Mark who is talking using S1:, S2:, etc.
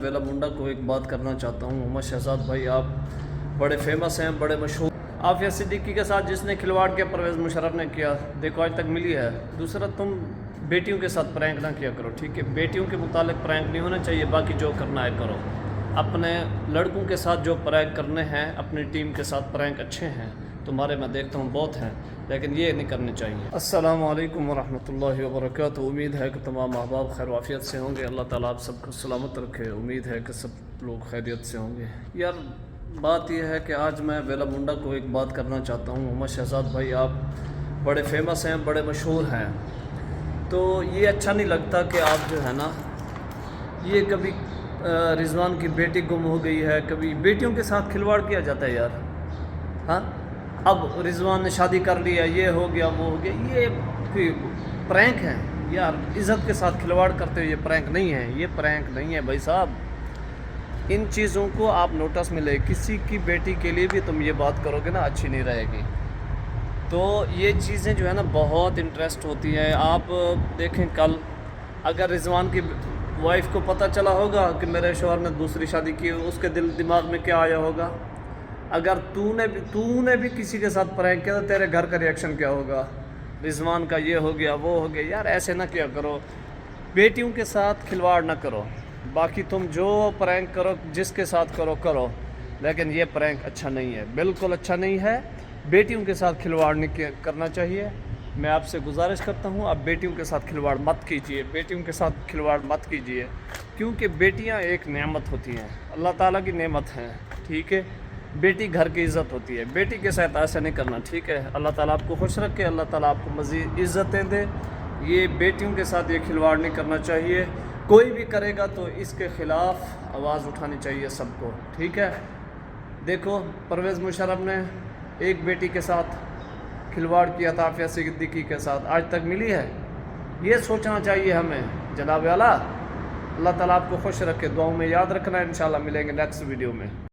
S1: वेला मुंडा को एक बात करना चाहता हूँ। मोहम्मद शहजाद भाई, आप बड़े फेमस हैं, बड़े मशहूर। आफिया सिद्दीकी के साथ जिसने खिलवाड़ किया परवेज़ मुशर्रफ ने किया, देखो आज तक मिली है। दूसरा, तुम बेटियों के साथ प्रैंक ना किया करो, ठीक है। बेटियों के मुतालिक प्रैंक नहीं होना चाहिए, बाकी जो करना है करो। अपने लड़कों के साथ जो प्रैंक करने हैं, अपनी टीम के साथ प्रैंक अच्छे हैं, तुम्हारे मैं देखता हूँ बहुत हैं, लेकिन ये नहीं करने चाहिए। अस्सलामु अलैकुम वरहमतुल्लाहि वबरकातुहू। उम्मीद है कि तमाम अहबाब खैर वाफियत से होंगे। अल्लाह ताला आप सबको सलामत रखे। उम्मीद है कि सब लोग खैरियत से होंगे। यार बात यह है कि आज मैं वेला मुंडा को एक बात करना चाहता हूँ। मोहम्मद शहजाद भाई, आप बड़े फेमस हैं, बड़े मशहूर हैं, तो ये अच्छा नहीं लगता कि आप जो है ना, ये कभी रिजवान की बेटी गुम हो गई है, कभी बेटियों के साथ खिलवाड़ किया जाता है यार। हाँ, अब रिजवान ने शादी कर लिया, ये हो गया, वो हो गया, ये प्रैंक है यार। इज़्ज़त के साथ खिलवाड़ करते हो, ये प्रैंक नहीं है, ये प्रैंक नहीं है भाई साहब। इन चीज़ों को आप नोटिस में ले, किसी की बेटी के लिए भी तुम ये बात करोगे ना, अच्छी नहीं रहेगी। तो ये चीज़ें जो है ना बहुत इंटरेस्ट होती हैं। आप देखें, कल अगर रिजवान की वाइफ को पता चला होगा कि मेरे शौहर ने दूसरी शादी की, उसके दिमाग में क्या आया होगा। अगर तूने भी किसी के साथ प्रैंक किया तो तेरे घर का रिएक्शन क्या होगा। रिजवान का ये हो गया, वो हो गया। यार ऐसे ना क्या करो, बेटियों के साथ खिलवाड़ ना करो। बाकी तुम जो प्रैंक करो, जिसके साथ करो करो, लेकिन ये प्रैंक अच्छा नहीं है, बिल्कुल अच्छा नहीं है। बेटियों के साथ खिलवाड़ नहीं करना चाहिए। मैं आपसे गुजारिश करता हूँ, आप बेटियों के साथ खिलवाड़ मत कीजिए, बेटियों के साथ खिलवाड़ मत कीजिए, क्योंकि बेटियाँ एक नेमत होती हैं, अल्लाह ताला की नेमत हैं, ठीक है। बेटी घर की इज़्ज़त होती है, बेटी के साथ ऐसा नहीं करना, ठीक है। अल्लाह ताला आपको खुश रखे, अल्लाह ताला आपको मज़ीद इज़्ज़तें दे। ये बेटियों के साथ ये खिलवाड़ नहीं करना चाहिए। कोई भी करेगा तो इसके ख़िलाफ़ आवाज़ उठानी चाहिए सबको, ठीक है। देखो, परवेज़ मुशर्रफ ने एक बेटी के साथ खिलवाड़ किया था, आफिया सिद्दीकी के साथ, आज तक मिली है। ये सोचना चाहिए हमें जनाब आला। अल्लाह ताला आपको खुश रखे, दुआओं में याद रखना। इंशाल्लाह मिलेंगे नेक्स्ट वीडियो में।